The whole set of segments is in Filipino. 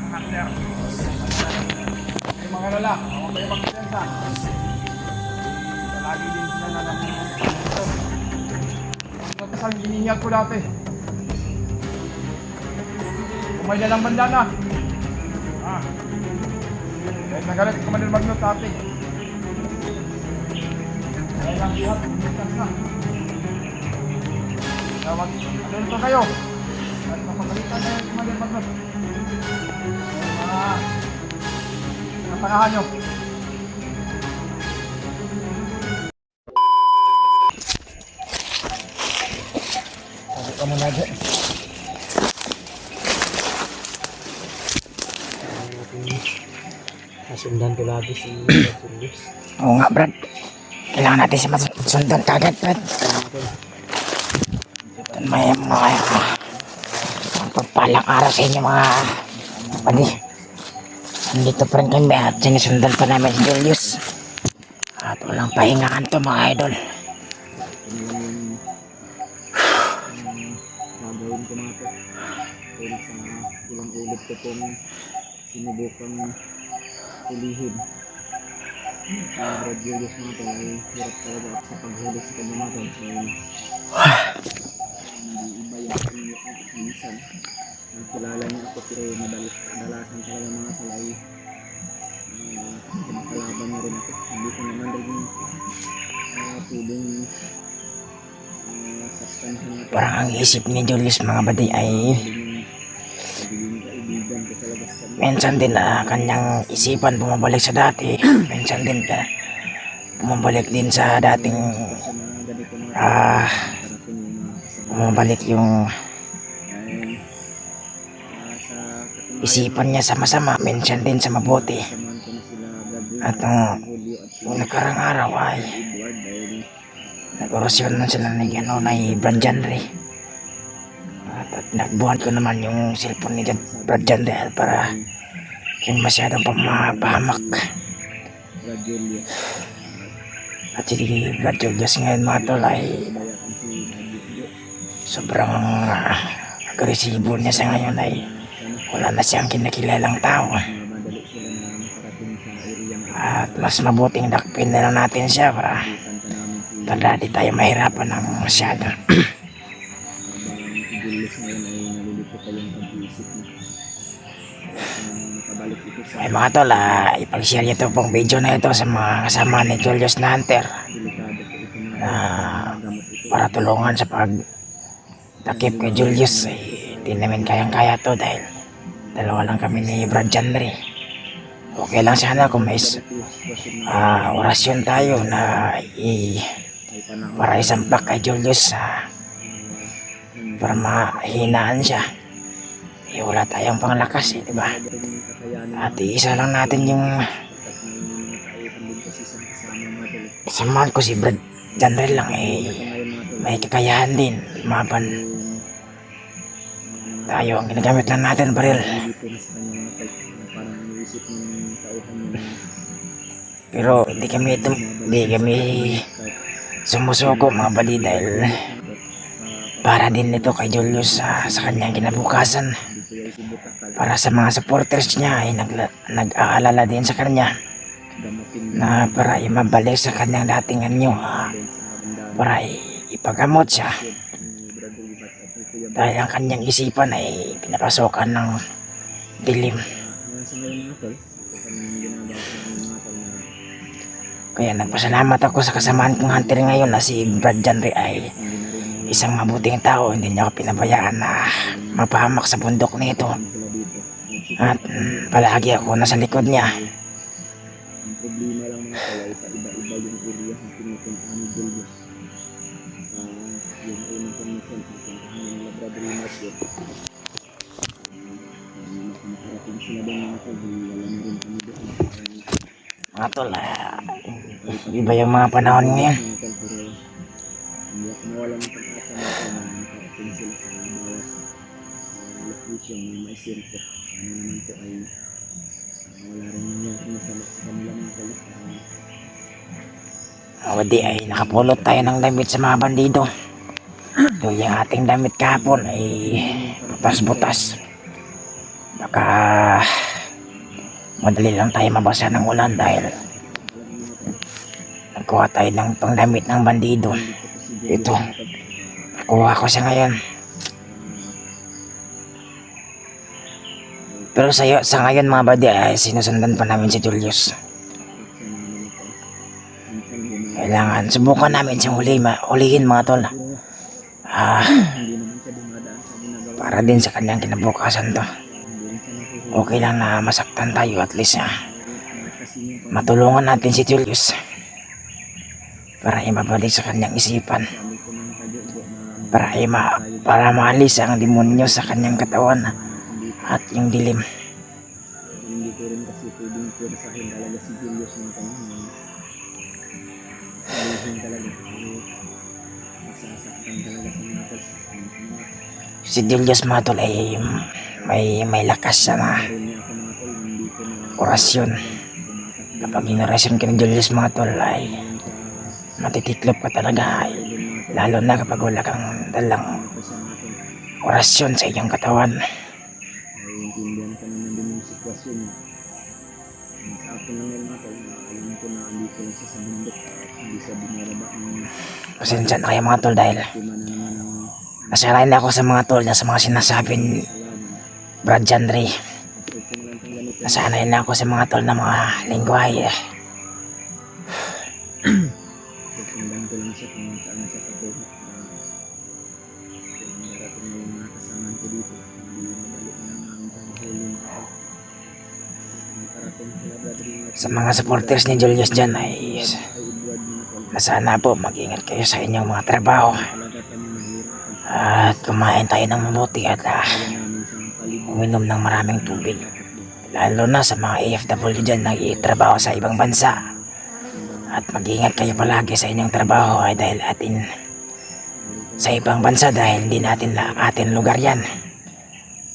hunter. Ay mga lala, huwag kayo magpiyansa. Palagi din sila na lang ito. Ito sa ginihiyag ko dati. Umay na lang bandana. Kahit nagalit ko man din magnot dati. Kaya lang ihat, bumitas na. Tawag, ano ito kayo? At mapagalitan na yung mga magnot. Napanahan nyo. Sabi ka muna dyan. Masundan ko lagi si Julius. Oo nga, Brad. Kailangan natin siya masundan kagad, Brad. May mga pagpalang araw sa inyo, mga kapatid. Nandito pa rin kami at sinisundan pa namin si Julius. At walang pahingaan to, mga idol. Gagawin ko mga to. Dahil sa ilang ulit ko pong sinubukang ulihin. Brad Julius mga to ay hirap talaga at sa paghuli sa kanya mga to. So, hindi iba yung minsan. Ang kilala niya ako pero madalasan talaga mga to ay kalaban niya rin ako. Hindi ko naman rin pwedeng sastanhan na Parang ang isip ni Julius, mga badi, ay kaibigan ko talaga sa kanya. minsan din na kanyang isipan bumabalik sa dati. Minsan din bumabalik din sa dating Sa mga ganito mga parating yung mga kasama. bumabalik yung Dahil sa katunayan, isipan niya sa masama, minsan din sa mabuti. samahan ko na sila Gabriel At Julio at si yung nakarang araw ay Edward dahil nag-orasyon na sila ni Brad Janry. At nagbuhat ko naman yung cellphone ni Brad Janry para yung masyadong pahamak. Brad Julio At si Brad Julius ngayon, mga tol, ay bayaan si Julio. sobrang agresibo niya sa ngayon. Ay wala na siyang kinakilalang tao. Madali sila na makarating sa area ng At mas mabuting dakpin na lang natin siya para kanta namin si di tayo mahirapan ng masyado. habang si Julius ngayon ay nalilito pa yung pag-iisip niya. Nakabalik ito sa Ay mga tol, ipag-share niyo ito pong video na ito sa mga kasama ni Julius na Hunter delikado po ito mga na gamot ito. para tulungan sa pagtakip kay Julius. Ay hindi namin kayang-kaya to dahil dalawa lang kami ni Brad Janry. Okay lang sana kung may orasyon tayo na para isampak kay Julius para mahinaan siya. Wala tayong panglakas, diba? At isa lang natin yung samahan ko si Brad Janry lang, may kakayahan din maban tayo. Ang ginagamit lang natin baril, pero hindi kami sumusuko, mga bali, dahil para din ito kay Julius sa kanyang kinabukasan. Para sa mga supporters niya ay nag-aalala din sa kanya na para mabalik sa kanyang dating anyo, para ipagamot siya dahil ang kanyang isipan ay pinapasokan ng dilim. Kaya nagpasalamat ako sa kasamaan kong hunter ngayon na si Brad Janry ay isang mabuting tao. Hindi niya ako pinabayaan na mapahamak sa bundok nito. At palagi ako nasa likod niya. Ang problema lang mga kaway, iba-iba yung area na pinupuntahan ni Julius. Yung unang permission, pinupuntahan yung Labrador Market. Makarating sila doon mga kaway, wala na rin kami doon. Mga tol, iba yung mga panahon ngayon. Pero hindi ako nawala ng pag-asa na makarating sila sa bawat location na may sirko. Ano naman po ay wala rin nangyari masama sa kanila mga kaway. O di ay nakapulot tayo ng damit sa mga bandido. Yung ating damit kahapon ay butas-butas. Baka madali lang tayo mabasa ng ulan dahil nagkuha tayo ng pangdamit ng bandido. Ito, nakuha ko siya ngayon. Pero sa ngayon mga buddy ay sinusundan pa namin si Julius. Kailangan subukan namin siyang ulihin mga tol. Para din sa kanyang kinabukasan to. Okay lang na masaktan tayo, at least matulungan natin si Julius para mabalik sa kanyang isipan, para maalis ang demonyo sa kanyang katawan at yung dilim. Hindi ko rin kasi pwedeng pwersahin talaga si Julius ng panahon. Alihin talaga. Masasaktan talaga sa mga tol. Si Julius mga tol ay may lakas siya na orasyon. Kapag inorasyon ka ni Julius mga tol ay matitiklop ka talaga, lalo na kapag wala kang dalang orasyon sa iyong katawan. Naiintindihan ka naman din yung sitwasyon niya. Sa akin lang yun mga tol, alam ko na andito lang siya sa bundok, hindi siya bumaraba ng Pasensya na kayo mga tol dahil tima na naman ng nasanay na ako sa mga tol na sa mga sinasabi ni Brad Jandre. Nasanay na ako sa mga tol na mga lingwahe. Sundan ko lang siya kung saan siya patungo. Kung darating na yung mga kasamaan ko dito, hindi madali na ang panghuli mga tol. Parating sila brother yung Sa mga supporters ni Julius dyan ay Edward mga tol. sana po mag-ingat kayo sa inyong mga trabaho Talaga kami mahirap. at kumain tayo ng mabuti at Kaya namin siyang palibot. uminom ng maraming tubig, lalo na sa mga AFW dyan nag-itrabaho sa ibang bansa. At mag-ingat kayo palagi sa inyong trabaho ay dahil atin sa ibang bansa, dahil hindi natin atin lugar yan.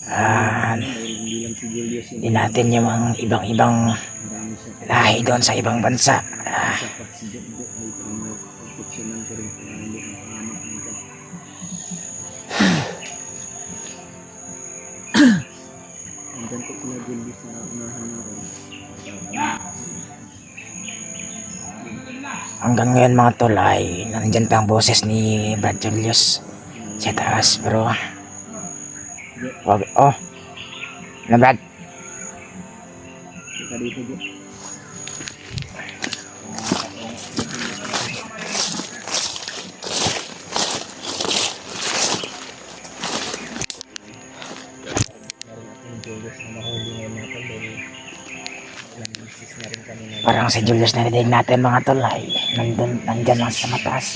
Hindi lang si Julius yung Hindi natin yung mga ibang marami siya. lahi doon sa ibang bansa. Sapat si Jumbo ay pagpuksyonan ko rin kung hindi ang pangamak nito. Hanggang ko sila Julius na unahan na rin. Hanggang ngayon mga tol ay nandyan pa ang boses ni Brad Julius sa taas, pero wag, na Brad, Ika dito Jum. Julius na mahuli ngayon natin dahil ilang misis na rin kami na parang si Julius na narinig natin mga tol ay nandyan lang sa mataas.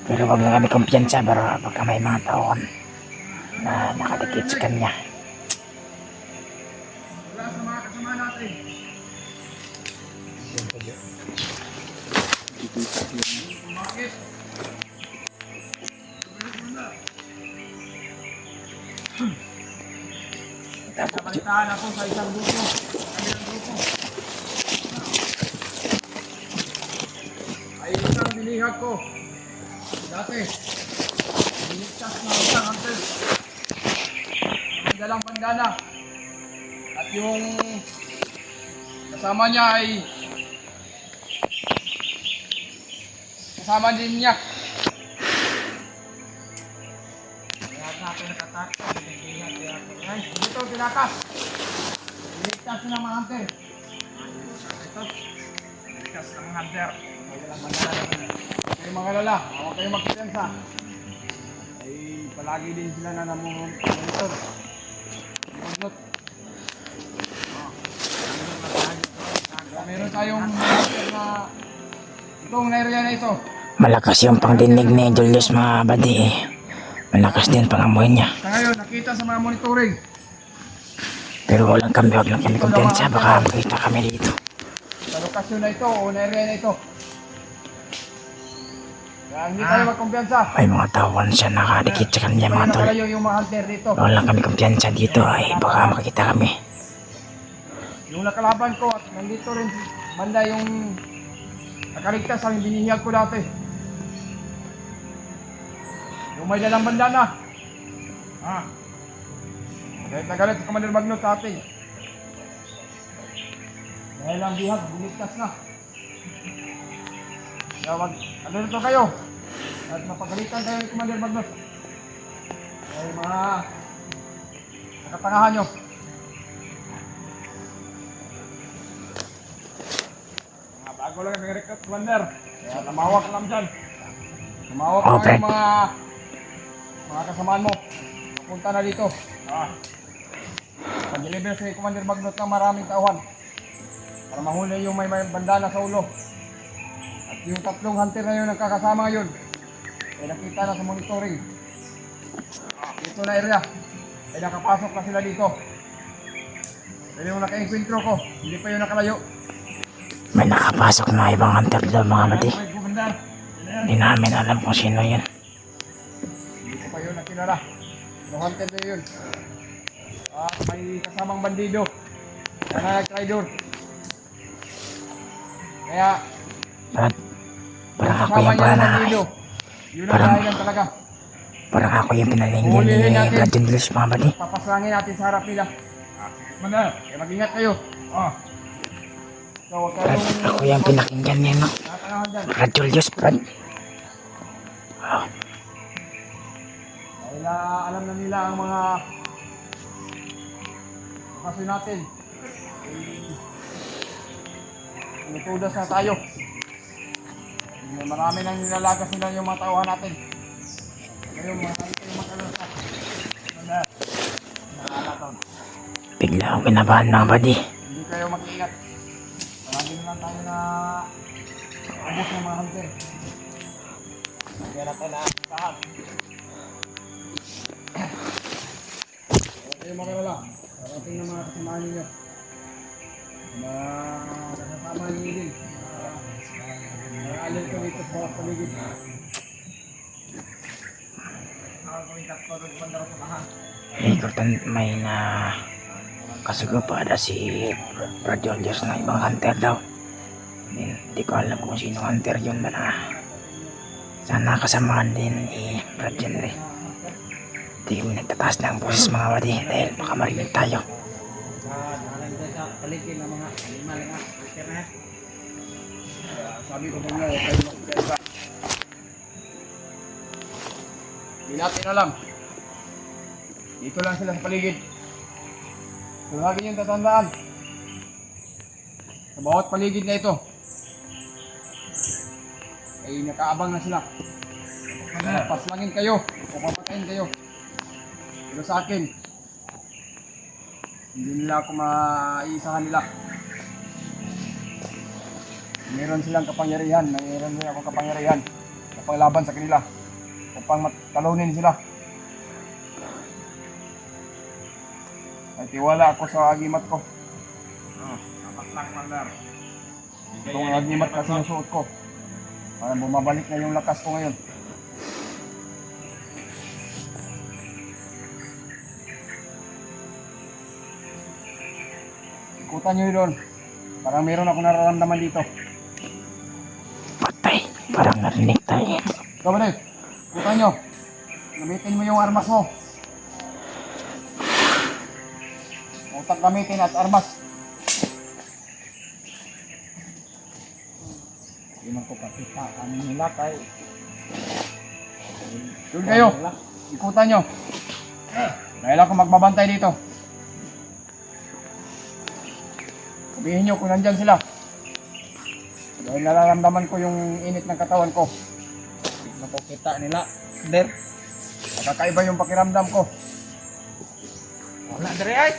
Pero wag lang kami kumpiyansa, pero pagka may mga taon na nakadikit sa kanya. Wala sa mga kasama natin. Bakit? Nabalitaan ako sa isang grupo. Kabilang grupo. Ay isang binihag ko. Dati. Biligtas na isang hunter. May dalang bandana. At yung kasama niya ay kasama din niya. Kaya natin nakatakot. Ay, dito tinakas. Biligtas na ng mga hunter. Ito. Biligtas ng mga hunter. May dalang bandana naman. Kayo mga lala, huwag kayong magpipiyansa. Ay palagi din sila na namumonitor. Monitor. Meron tayong hunter na itong area na ito. Malakas yung pangdinig ni Julius mga buddy. Malakas din pangamoy niya. Sa ngayon, nakita sa mga monitoring. Pero wag lang kami kumpiyansa, baka makita kami dito. Sa lokasyon na ito o na area na ito. Kaya hindi tayo magkumpiyansa. May mga tawon siya nakadikit sa kanya mga tol. Nakalayo yung mga hunter dito. Wag lang kami kumpiyansa dito ay baka makita kami. Yung nakalaban ko at nandito rin banda yung nakaligtas ang binihiyag ko dati. Yung may dalang bandana. Ha? Galit na galit si Commander Magnus sa atin. Dahil ang bihag, buligtas na. Kaya nandito kayo. At mapagalitan kayo ni Commander Magnus. Dahil mga nakatangahan nyo. Mga bago lang ang record, Commander. Kaya namawak lang dyan. Namawak Oh, lang Brad. yung mga kasamaan mo. Punta na dito. Pag-deliver si Commander Magnus ng maraming tauhan. Para mahuli yung may bandana sa ulo. At yung tatlong hunter na yun nagkakasama ngayon. Ay nakita na sa monitoring. Dito na area. Ay nakapasok na sila dito. Pero yung naka-encuentro ko, hindi pa yun nakalayo. May nakapasok na ibang hunter doon mga badi. May Commander. Hindi namin alam kung sino yun. Hindi ko pa yun nakilala. Yung hunter na yun. At may kasamang bandido. Kaya nag-tridor. Kaya, Brad, parang ako kasama yung niya ng pana. bandido. Yun ang Parang- dahilan talaga. Parang ako yung pinalinggan ni Hulihin natin. Brad Julius mga badi. Papasangin natin sa harap nila. Commander, kaya mag-ingat kayo. So, huwag Brad, kayong ako yung pinakinggan niya no. natangahan dyan. Brad Julius, Brad. Dahil alam na nila ang mga kasi natin. Tudas na tayo. Marami nang nilalagas nila yung mga tauhan natin. Ngayon, marami kayong makalasa. Nakalaton. Bigla ako kinabahan mga badi. Hindi kayo mag-ingat. Marami na lang tayo na ubos ng mga hunter. Kaya natin na lahat. Huwag kayo makalala. Parating na mga kasamahan ninyo. Mga kasama ninyo din. Alin ko dito sa paligid. May na kasugupada si Brad Julius na ibang hunter daw. Hindi ko alam kung sino hunter yun ba na. Sana kasamahan din ni Brad Julius. Hindi kami nagtataas ng boses mga badi dahil baka marinig tayo. Sa paligid ng mga animal nga. Internet. Sabi ko muna, huwag kayo makikaiba. Hindi natin alam. Dito lang sila sa paligid. So, lagi niyong tatandaan. Sa bawat paligid na ito, ay nakaabang na sila. Paslangin kayo o papatayin kayo. Pero sa akin, hindi nila ako maiisahan nila. Meron silang kapangyarihan, mayroon din akong kapangyarihan na panglaban sa kanila upang talunin sila. May tiwala ako sa agimat ko. Dapat lang, Commander. Itong agimat na sinusuot ko. Parang bumabalik na yung lakas ko ngayon. Ikutan nyo yun doon. Parang meron ako nararamdaman dito. Patay, parang narinig tayo. Ikaw ba rin? Ikutan nyo. Gamitin mo yung armas mo. Utak gamitin at armas. Hindi man ko kapita. Ano nila kay... Doon kayo. Ikutan nyo. Dahil ako magbabantay dito. Sabihin nyo kung nandyan sila. Dahil nararamdaman ko yung init ng katawan ko. Nakukita nila. Der. Nakakaiba yung pakiramdam ko. Wala dere ay.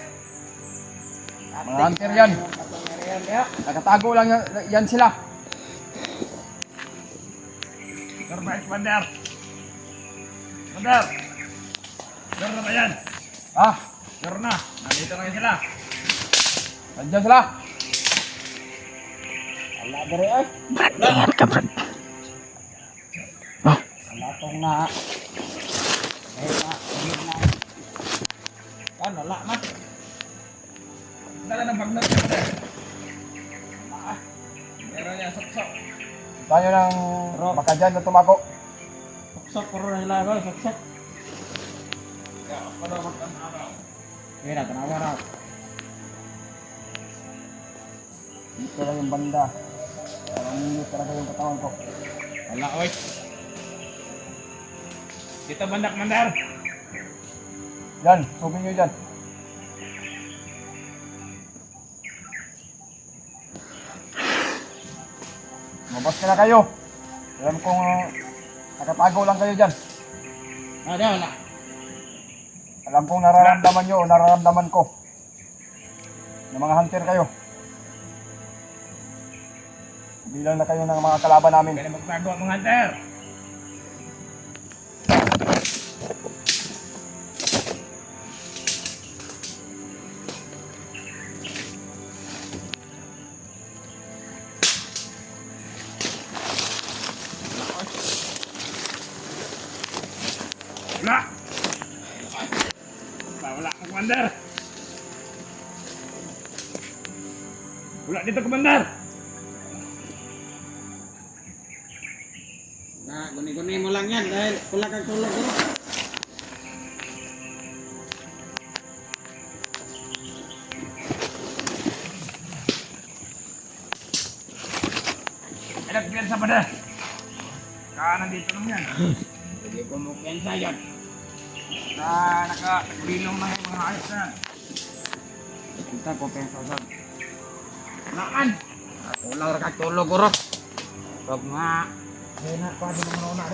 Mga hunter yan. Nakatago lang yan sila. Sir, bait, Commander. Commander. Sir na ba yan? Ha? Sir na. Nandito ngayon sila. Nandyan sila. Wala dere ay. Brad, ingat ka Brad. Oh, Wala tong na. Hindi na. Kan wala man. Dala ng bagnet ka ba? Meron niya sok-sok. Tayo ng baka dyan na tumago. Sok-sok puro na nila. Sok-sok. para magtanaw. Sige na, tanawa na. Dito lang yung banda. Parang minit talaga yung katawan ko. Wala, oy. Dito bandak mandar. Yan, subin nyo dyan. Mabas ka na kayo. Alam kong nakatago lang kayo dyan. Wala. Alam kong nararamdaman nyo o nararamdaman ko. Na mga hunter kayo. Bilang na kayo ng mga kalaban namin. Kaya magbago ang mga hunter. Wala. Wala ang commander. Wala dito commander. Nah, guni-guni mo lang yan dahil wala kang tulog ko. Enak biar sa pada. Kanan dito lang yan. Hindi ko mo pensa yan. Naka-bilong na yung mga ayos na. Kita ko pensa sa. Naan! Wala kang tulog ko. Wag nga. Kaya na, paano naman ako na.